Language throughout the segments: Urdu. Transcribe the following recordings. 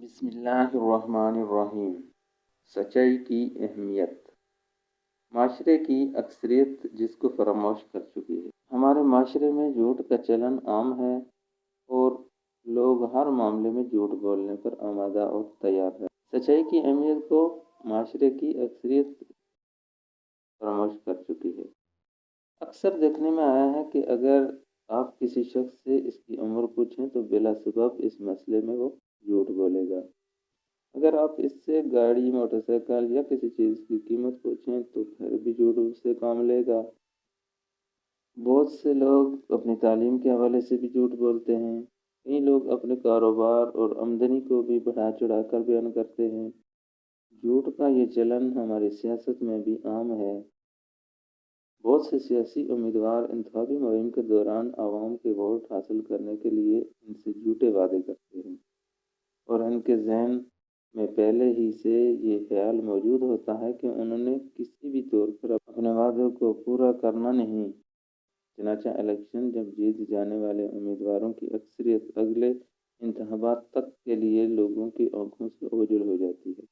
بسم اللہ الرحمن الرحیم۔ سچائی کی اہمیت۔ معاشرے کی اکثریت جس کو فراموش کر چکی ہے۔ ہمارے معاشرے میں جھوٹ کا چلن عام ہے اور لوگ ہر معاملے میں جھوٹ بولنے پر آمادہ اور تیار ہے۔ سچائی کی اہمیت کو معاشرے کی اکثریت فراموش کر چکی ہے۔ اکثر دیکھنے میں آیا ہے کہ اگر آپ کسی شخص سے اس کی عمر پوچھیں تو بلا سبب اس مسئلے میں وہ جھوٹ بولے گا۔ اگر آپ اس سے گاڑی، موٹر سائیکل یا کسی چیز کی قیمت پوچھیں تو پھر بھی جھوٹ سے کام لے گا۔ بہت سے لوگ اپنی تعلیم کے حوالے سے بھی جھوٹ بولتے ہیں۔ کئی لوگ اپنے کاروبار اور آمدنی کو بھی بڑھا چڑھا کر بیان کرتے ہیں۔ جھوٹ کا یہ چلن ہماری سیاست میں بھی عام ہے۔ بہت سے سیاسی امیدوار انتخابی مہم کے دوران عوام کے ووٹ حاصل کرنے کے لیے ان سے جھوٹے وعدے کرتے ہیں اور ان کے ذہن میں پہلے ہی سے یہ خیال موجود ہوتا ہے کہ انہوں نے کسی بھی طور پر اپنے وعدوں کو پورا کرنا نہیں۔ چنانچہ الیکشن جب جیت جانے والے امیدواروں کی اکثریت اگلے انتخابات تک کے لیے لوگوں کی آنکھوں سے اوجھل ہو جاتی ہے۔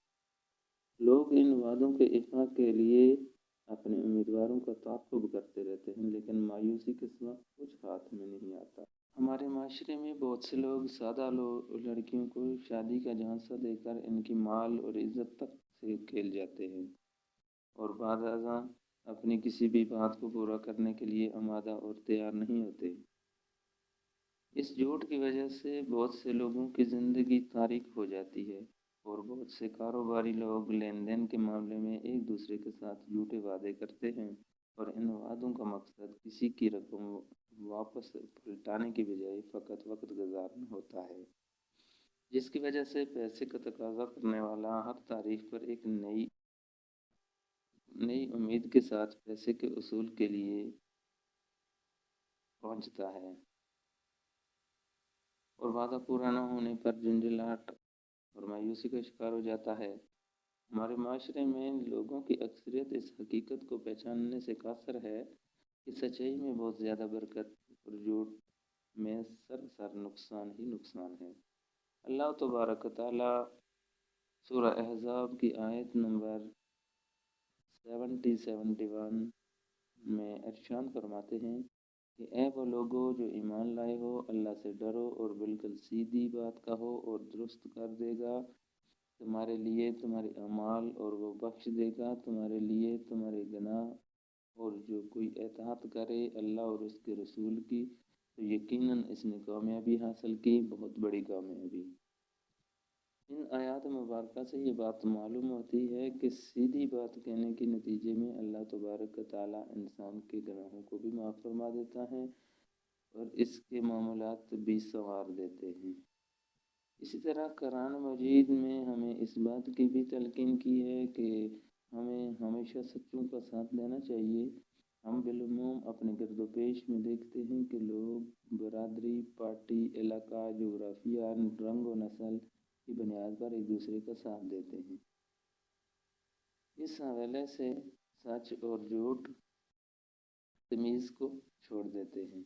لوگ ان وعدوں کے احاطے کے لیے اپنے امیدواروں کا تعاقب کرتے رہتے ہیں، لیکن مایوسی کے سوا کچھ ہاتھ میں نہیں آتا۔ ہمارے معاشرے میں بہت سے لوگ سادہ لڑکیوں کو شادی کا جھانسا دے کر ان کی مال اور عزت تک سے کھیل جاتے ہیں اور بعد ازاں اپنی کسی بھی بات کو پورا کرنے کے لیے آمادہ اور تیار نہیں ہوتے۔ اس جھوٹ کی وجہ سے بہت سے لوگوں کی زندگی تاریک ہو جاتی ہے اور بہت سے کاروباری لوگ لین دین کے معاملے میں ایک دوسرے کے ساتھ جھوٹے وعدے کرتے ہیں اور ان وعدوں کا مقصد کسی کی رقم واپس پلٹانے کی بجائے فقط وقت گزارنا ہوتا ہے، جس کی وجہ سے پیسے کا تقاضا کرنے والا ہر تاریخ پر ایک نئی امید کے ساتھ پیسے کے اصول کے لیے پہنچتا ہے اور وعدہ پورا نہ ہونے پر جھنجھلاہٹ اور مایوسی کا شکار ہو جاتا ہے۔ ہمارے معاشرے میں لوگوں کی اکثریت اس حقیقت کو پہچاننے سے قاصر ہے کہ سچائی میں بہت زیادہ برکت اور جھوٹ میں سراسر نقصان ہی نقصان ہے۔ اللہ تبارک و تعالیٰ سورہ احزاب کی آیت نمبر 71 میں ارشاد فرماتے ہیں کہ اے وہ لوگو جو ایمان لائے ہو، اللہ سے ڈرو اور بالکل سیدھی بات کہو اور درست کر دے گا تمہارے لیے تمہارے اعمال اور وہ بخش دے گا تمہارے لیے تمہارے گناہ، اور جو کوئی اطاعت کرے اللہ اور اس کے رسول کی تو یقیناً اس نے کامیابی حاصل کی، بہت بڑی کامیابی۔ ان آیات مبارکہ سے یہ بات معلوم ہوتی ہے کہ سیدھی بات کہنے کے نتیجے میں اللہ تبارک و تعالیٰ انسان کے گناہوں کو بھی معاف فرما دیتا ہے اور اس کے معاملات بھی سنوار دیتے ہیں۔ اسی طرح قرآن مجید میں ہمیں اس بات کی بھی تلقین کی ہے کہ ہمیں ہمیشہ سچوں کا ساتھ دینا چاہیے۔ ہم بالعموم اپنے گرد و پیش میں دیکھتے ہیں کہ لوگ برادری، پارٹی، علاقہ، جغرافیہ، رنگ و نسل کی بنیاد پر ایک دوسرے کا ساتھ دیتے ہیں۔ اس حوالے سے سچ اور جھوٹ تمیز کو چھوڑ دیتے ہیں۔